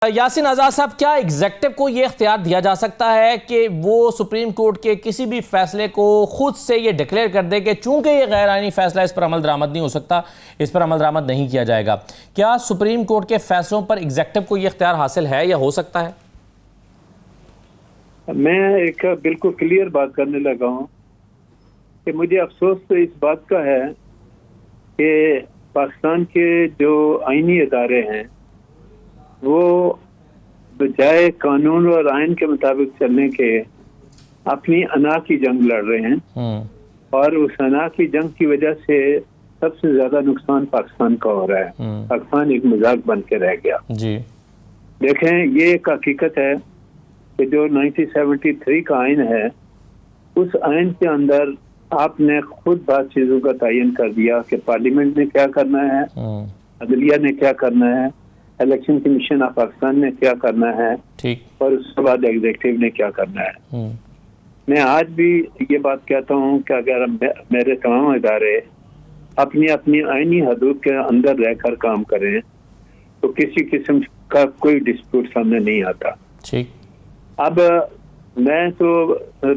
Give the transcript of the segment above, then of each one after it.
यासीन आज़ाद साहब, क्या एग्जेक्टिव को ये इख्तियार दिया जा सकता है कि वो सुप्रीम कोर्ट के किसी भी फैसले को खुद से ये डिक्लेयर कर दे कि चूंकि ये गैर आईनी फैसला, इस पर अमल दरामद नहीं हो सकता, इस पर अमल दरामद नहीं किया जाएगा? क्या सुप्रीम कोर्ट के फैसलों पर एग्जेक्टिव को ये इख्तियार हासिल है या हो सकता है? मैं एक बिल्कुल क्लियर बात करने लगा हूँ कि मुझे अफसोस तो इस बात का है कि पाकिस्तान के जो आईनी इदारे हैं वो बजाय कानून और आइन के मुताबिक चलने के अपनी अना की जंग लड़ रहे हैं और उस अना की जंग की वजह से सबसे ज्यादा नुकसान पाकिस्तान का हो रहा है। पाकिस्तान एक मजाक बन के रह गया जी। देखें, ये एक हकीकत है कि जो 1973 का आइन है, उस आइन के अंदर आपने खुद बात चीजों का तयन कर दिया कि पार्लियामेंट ने क्या करना है, अदलिया ने क्या करना है, इलेक्शन कमीशन ऑफ पाकिस्तान ने क्या करना है, ठीक, और उसके बाद एग्जीक्यूटिव ने क्या करना है। मैं आज भी ये बात कहता हूँ कि अगर मेरे तमाम इदारे अपनी अपनी आईनी हदूद के अंदर रहकर काम करें तो किसी किस्म का कोई डिस्प्यूट सामने नहीं आता। ठीक, अब मैं तो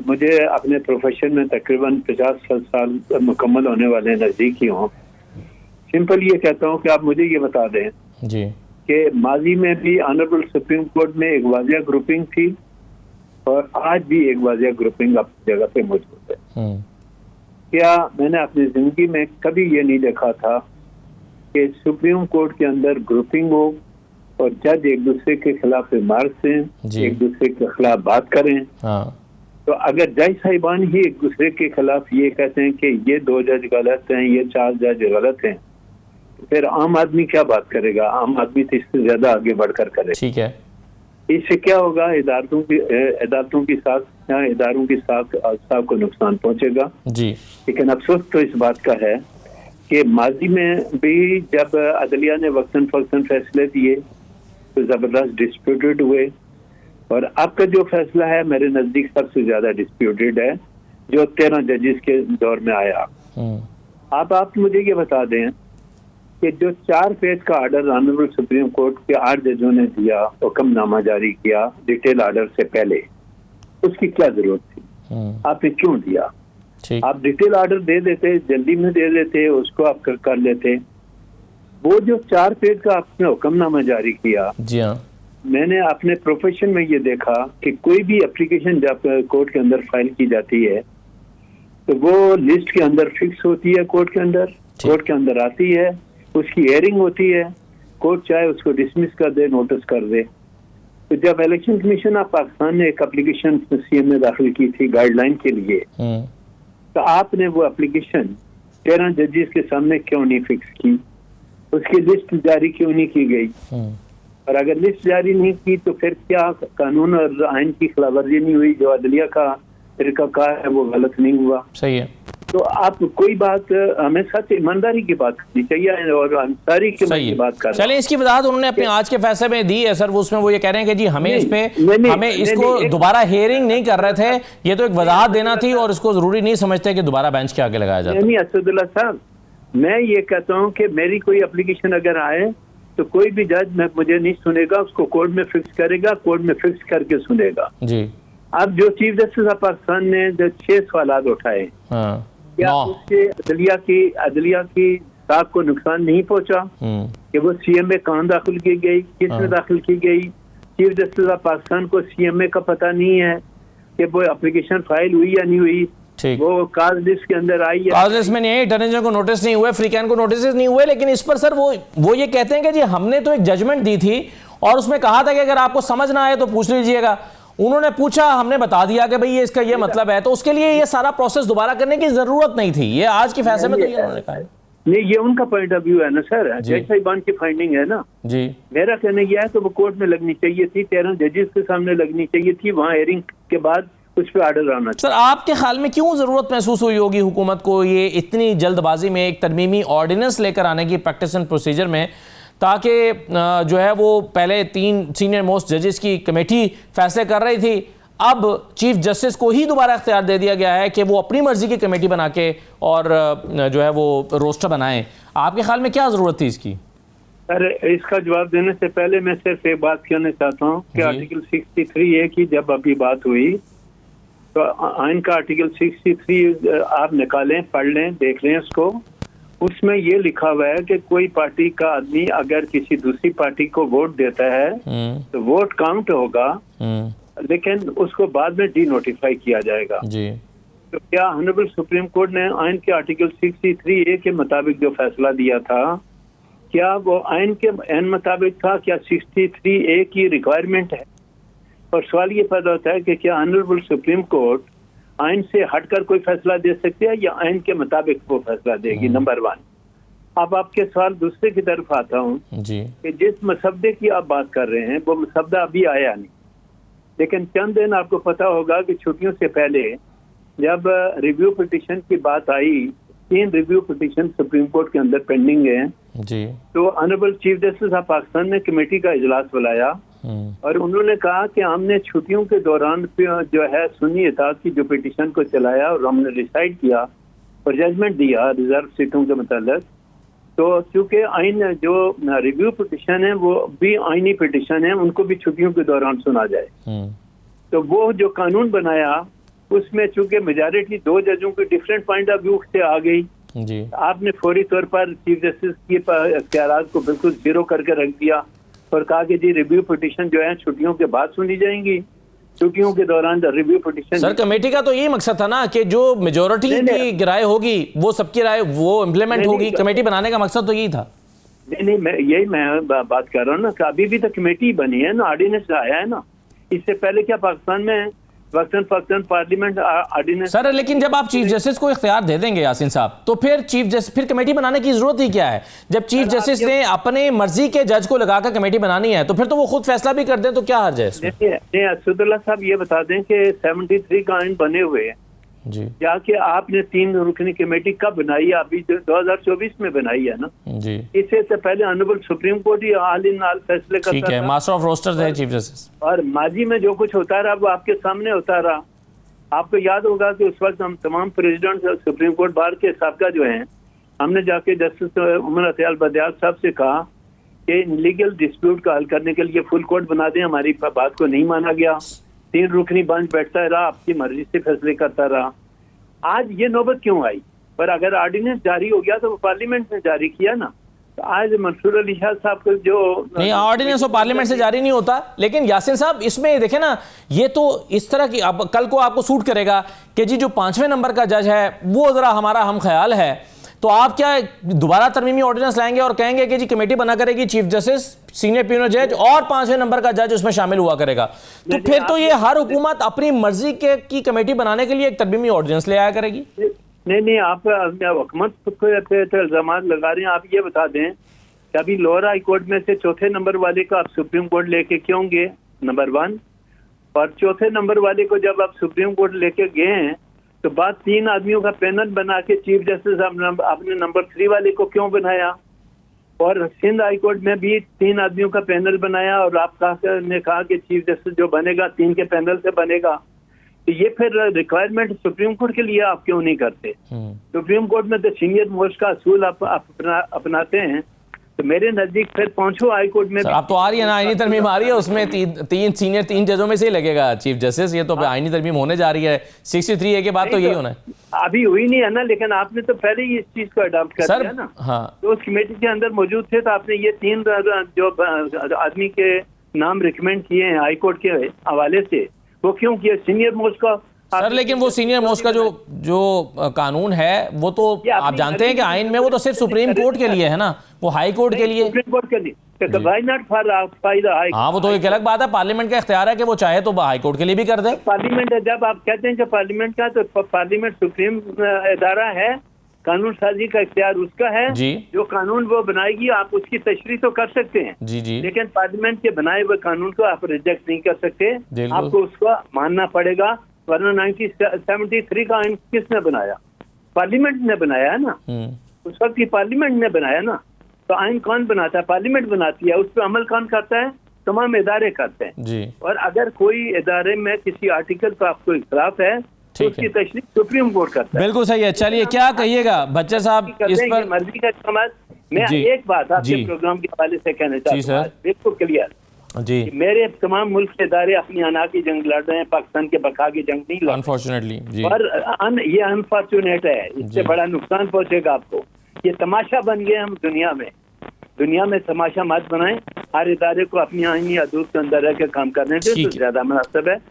मुझे अपने प्रोफेशन में तकरीबन 50 साल मुकम्मल होने वाले नजदीक ही हूँ। सिंपल ये कहता हूँ कि आप मुझे ये बता दें जी कि माजी में भी ऑनरेबल सुप्रीम कोर्ट में एक वाजिया ग्रुपिंग थी और आज भी एक वाजिया ग्रुपिंग अपनी जगह पे मौजूद है। क्या मैंने अपनी जिंदगी में कभी ये नहीं देखा था कि सुप्रीम कोर्ट के अंदर ग्रुपिंग हो और जज एक दूसरे के खिलाफ रिमार्क्स दें, एक दूसरे के खिलाफ बात करें। तो अगर जज साहिबान ही एक दूसरे के खिलाफ ये कहते हैं कि ये 2 जज गलत हैं, ये 4 जज गलत हैं, फिर आम आदमी क्या बात करेगा? आम आदमी तो इससे ज्यादा आगे बढ़कर करे। ठीक है, इससे क्या होगा? इदारों की साख को नुकसान पहुंचेगा जी। लेकिन अफसोस तो इस बात का है कि माजी में भी जब अदलिया ने वक्तन फक्तन फैसले दिए तो जबरदस्त डिस्प्यूटेड हुए, और अब का जो फैसला है मेरे नजदीक सबसे ज्यादा डिस्प्यूटेड है, जो 13 जजेस के दौर में आया। अब आप मुझे ये बता दें कि जो 4 पेज का ऑर्डर ऑनरेबल सुप्रीम कोर्ट के 8 जजों ने दिया, हुक्मनामा जारी किया डिटेल ऑर्डर से पहले, उसकी क्या जरूरत थी? आपने क्यों दिया? आप डिटेल ऑर्डर दे देते, जल्दी में दे देते, उसको आप कर लेते। वो जो 4 पेज का आपने हुक्मनामा जारी किया जी हाँ। मैंने अपने प्रोफेशन में ये देखा कि कोई भी एप्लीकेशन जब कोर्ट के अंदर फाइल की जाती है तो वो लिस्ट के अंदर फिक्स होती है, कोर्ट के अंदर आती है, उसकी हेयरिंग होती है, कोर्ट चाहे उसको डिसमिस कर दे, नोटिस कर दे। तो जब इलेक्शन कमीशन ऑफ पाकिस्तान ने एक एप्लीकेशन सीएम में दाखिल की थी गाइडलाइन के लिए, तो आपने वो एप्लीकेशन 13 जजेस के सामने क्यों नहीं फिक्स की? उसकी लिस्ट जारी क्यों नहीं की गई? और अगर लिस्ट जारी नहीं की तो फिर क्या कानून और आइन की खिलाफवर्जी नहीं हुई? जो अदलिया का तरीकाकार है वो गलत नहीं हुआ? सही है। तो आप कोई बात हमें सच ईमानदारी की बात करनी चाहिए और अंसारी की बात कर। चलिए, इसकी वजाहत उन्होंने अपने आज के फैसले में दी है सर। वो उसमें वो ये कह रहे हैं कि जी हमें इस पे हमें इसको दोबारा हेयरिंग नहीं कर रहे थे, ये तो एक वजाहत देना थी और इसको जरूरी नहीं समझते कि दोबारा बेंच के आगे लगाया जाए। नहीं असदुल्ला साहब, मैं ये कहता हूँ कि मेरी कोई एप्लीकेशन अगर आए तो कोई भी जज मुझे नहीं सुनेगा, उसको कोर्ट में फिक्स करेगा, कोर्ट में फिक्स करके सुनेगा जी। अब जो चीफ जस्टिस ऑफ पाकिस्तान ने जो 6 सवाल उठाए, क्या उससे अदलिया की साख को नुकसान नहीं पहुंचा? कि वो सीएम में कहाँ दाखिल की गई, किसने दाखिल की गई? चीफ जस्टिस ऑफ पाकिस्तान को सीएमए का पता नहीं है कि वो एप्लीकेशन फाइल हुई या नहीं हुई, वो काज लिस्ट के अंदर आई है, काज लिस्ट में नहीं है, अटॉर्नी जनरल को नोटिस नहीं हुए, फ्रीकैन को नोटिस नहीं हुए। लेकिन इस पर सर वो ये कहते हैं कि जी हमने तो एक जजमेंट दी थी और उसमें कहा था कि अगर आपको समझ ना आए तो पूछ लीजिएगा। उन्होंने पूछा, हमने बता दिया कि भाई ये इसका ये मतलब है, तो उसके लिए ये सारा प्रोसेस दोबारा करने की जरूरत नहीं थी। ये आज के फैसले में तो ये उन्होंने कहा नहीं, ये उनका पॉइंट ऑफ व्यू है ना सर, जज साहिबान की फाइंडिंग है ना जी। मेरा कहना यह है कि वो कोर्ट में लगनी चाहिए थी, 13 जजेस के सामने लगनी चाहिए थी, वहाँ हेयरिंग के बाद उस पर ऑर्डर आना। सर, आपके ख्याल में क्यों जरूरत महसूस हुई होगी हुकूमत को ये इतनी जल्दबाजी में एक तरमीमी ऑर्डिनेंस लेकर आने की प्रैक्टिस एंड प्रोसीजर में, ताकि जो है वो पहले 3 सीनियर मोस्ट जजेस की कमेटी फैसले कर रही थी, अब चीफ जस्टिस को ही दोबारा इख्तियार दे दिया गया है कि वो अपनी मर्जी की कमेटी बना के और जो है वो रोस्टर बनाएं। आपके ख्याल में क्या जरूरत थी इसकी? सर, इसका जवाब देने से पहले मैं सिर्फ एक बात कहना चाहता हूँ कि जी। आर्टिकल 63A की जब अभी बात हुई तो आइन का आर्टिकल 63 आप निकालें, पढ़ लें, देख लें उसको। उसमें ये लिखा हुआ है कि कोई पार्टी का आदमी अगर किसी दूसरी पार्टी को वोट देता है तो वोट काउंट होगा, लेकिन उसको बाद में डी नोटिफाई किया जाएगा। जी। तो क्या ऑनरेबल सुप्रीम कोर्ट ने आइन के आर्टिकल 63A के मुताबिक जो फैसला दिया था, क्या वो आइन के एन मुताबिक था? क्या 63A की रिक्वायरमेंट है? और सवाल ये पैदा होता है कि क्या ऑनरेबल सुप्रीम कोर्ट आइन से हटकर कोई फैसला दे सकती है या आइन के मुताबिक वो फैसला देगी? नंबर 1। अब आपके सवाल दूसरे की तरफ आता हूँ जी। कि जिस मसब्दे की आप बात कर रहे हैं वो मसब्दा अभी आया नहीं, लेकिन चंद दिन आपको पता होगा कि छुट्टियों से पहले जब रिव्यू पिटीशन की बात आई, 3 रिव्यू पिटीशन सुप्रीम कोर्ट के अंदर पेंडिंग है जी। तो honourable chief justice of Pakistan ने कमेटी का इजलास बुलाया और उन्होंने कहा कि हमने छुट्टियों के दौरान जो है सुन्नी इताअत की जो पिटीशन को चलाया और हमने डिसाइड किया और जजमेंट दिया रिजर्व सीटों के मतलब। तो चूंकि आइन जो रिव्यू पिटीशन है वो भी आइनी पिटीशन है, उनको भी छुट्टियों के दौरान सुना जाए। तो वो जो कानून बनाया उसमें चूंकि मेजॉरिटी 2 जजों की डिफरेंट पॉइंट ऑफ व्यू से आ गई जी। आपने फौरी तौर पर चीफ जस्टिस के इख्तियारात को बिल्कुल जीरो करके रख दिया और कहा कि जी रिव्यू पिटीशन जो है छुट्टियों के बाद सुनी जाएंगी, छुट्टियों के दौरान रिव्यू पिटीशन। सर, कमेटी का तो यही मकसद था ना कि जो मेजोरिटी की राय होगी वो सबकी राय वो इम्प्लीमेंट होगी। कमेटी बनाने का मकसद तो यही था। नहीं, मैं बात कर रहा हूँ ना कि अभी भी तो कमेटी बनी है ना, ऑर्डिनेंस आया है ना। इससे पहले क्या पाकिस्तान में वक्तन पार्लियामेंट ऑर्डिनेंस? सर, लेकिन जब आप चीफ जस्टिस को इख्तियार दे देंगे यासीन साहब, तो फिर फिर कमेटी बनाने की जरूरत ही क्या है? जब चीफ जस्टिस ने अपने मर्जी के जज को लगाकर कमेटी बनानी है तो फिर तो वो खुद फैसला भी कर दें, तो क्या हर्ज है इसमें? नहीं, असदुल्ला साहब ये बता दें कि 73 का आइन बने हुए हैं जी। क्या कि आपने 3 रुकनी कमेटी कब बनाई? अभी 2024 में बनाई है ना जी। इससे से पहले ऑनरेबल सुप्रीम कोर्ट ही आल इन आल फैसले करता ठीक है, था। मास्टर ऑफ रोस्टर्स है चीफ जस्टिस। और माजी में जो कुछ होता रहा वो आपके सामने होता रहा। आपको याद होगा कि उस वक्त हम तमाम प्रेसिडेंट सुप्रीम कोर्ट बार के साबका जो हैं, हमने जाके जस्टिस उमर अतियाल बदियाल साहब से कहा कि लीगल डिस्प्यूट का हल करने के लिए फुल कोर्ट बना दें। हमारी बात को नहीं माना गया, 3 रुकनी बेंच बैठता रहा, आपकी मर्जी से फैसले करता रहा। आज ये नौबत क्यों आई? पर अगर ऑर्डिनेंस जारी हो गया तो वो पार्लियामेंट ने जारी किया ना। तो आज मंसूर अली शाह साहब को जो नहीं, ऑर्डिनेंस तो पार्लियामेंट से जारी नहीं होता। लेकिन यासीन साहब, इसमें देखें ना, ये तो इस तरह की अब कल को आपको सूट करेगा कि जी जो 5वें नंबर का जज है वो जरा हमारा हम ख्याल है, तो आप क्या दोबारा तरमीमी ऑर्डिनेंस लाएंगे और कहेंगे कि जी कमेटी बना करेगी चीफ जस्टिस, सीनियर प्यूनल जज और 5वें नंबर का जज उसमें शामिल हुआ करेगा? तो फिर तो ये हर हुकूमत अपनी मर्जी की कमेटी बनाने के लिए एक तरमीमी ऑर्डिनेंस ले आया करेगी। नहीं, आप हुकूमत पे इल्जाम लगा रहे हैं। आप ये बता दें कि अभी लोअर हाई कोर्ट में से 4थे नंबर वाले को आप सुप्रीम कोर्ट लेके क्यों गए? नंबर 1। और 4थे नंबर वाले को जब आप सुप्रीम कोर्ट लेके गए हैं तो बाद 3 आदमियों का पैनल बना के चीफ जस्टिस आपने नंबर 3 वाले को क्यों बनाया? और सिंध हाई कोर्ट में भी 3 आदमियों का पैनल बनाया और आप ने कहा कि चीफ जस्टिस जो बनेगा 3 के पैनल से बनेगा। तो ये फिर रिक्वायरमेंट सुप्रीम कोर्ट के लिए आप क्यों नहीं करते? सुप्रीम कोर्ट में तो सीनियर मोस्ट का असूल आप अपनाते हैं। तो मेरे नजदीक फिर पहुंचो हाई कोर्ट में। आप तो आ रही है ना आईनी तरमीम आ रही है, उसमें 3 जजों में से ही लगेगा चीफ जस्टिस। ये तो आईनी तरमीम होने जा रही है 63A के बाद, तो यही होना है। अभी हुई नहीं है ना, लेकिन आपने तो पहले ही इस चीज को अडॉप्ट कर दिया ना। हाँ। तो उस कमेटी के अंदर मौजूद थे तो आपने ये 3 जो आदमी के नाम रिकमेंड किए हैं हाई कोर्ट के हवाले से, वो क्यों किया? सीनियर मोस्ट का सर, लेकिन वो सीनियर मोस्ट का जो कानून है वो तो आप जानते हैं कि आइन में वो तो सिर्फ सुप्रीम कोर्ट के लिए है ना, वो हाई कोर्ट के लिए। सुप्रीम कोर्ट के लिए हाँ, वो तो एक अलग बात है। पार्लियामेंट का इख्तियार है कि वो चाहे तो हाई कोर्ट के लिए भी कर दे। पार्लियामेंट है, जब आप कहते हैं कि पार्लियामेंट का, तो पार्लियामेंट सुप्रीम इदारा है, कानून साजी का इख्तियार उसका है जी। जो कानून वो बनाएगी आप उसकी तशरीह तो कर सकते हैं जी जी, लेकिन पार्लियामेंट के बनाए हुए कानून को आप रिजेक्ट नहीं कर सकते, आपको उसको मानना पड़ेगा। वरना 1973 का आइन किसने बनाया? पार्लियामेंट ने बनाया है ना, उस वक्त की पार्लियामेंट ने बनाया ना। तो आइन कौन बनाता है? पार्लियामेंट बनाती है। उस पर अमल कौन करता है? तमाम इदारे करते हैं जी। और अगर कोई इदारे में किसी आर्टिकल का आपको इख्तिलाफ है तो उसकी तशरीह सुप्रीम कोर्ट करता है। बिल्कुल सही है। चलिए, क्या कहिएगा बच्चर साहब इस पर? मर्जी का इस्तेमाल मैं जी, एक बात आपके जी। प्रोग्राम के हवाले से कहना चाहता सर। हूँ, बिल्कुल क्लियर। जी, मेरे तमाम मुल्क के इदारे अपनी अना की जंग लड़ रहे हैं, पाकिस्तान के बका की जंग नहीं लड़ रहे। अनफॉर्चुनेटली जी। और ये अनफॉर्चुनेट है, इससे जी। बड़ा नुकसान पहुंचेगा आपको। ये तमाशा बन गए हम दुनिया में तमाशा मत बनाएं। हर इदारे को अपनी आईनी हदूद के अंदर रह के काम करने से ठीक तो है। ज्यादा मुनासिब है।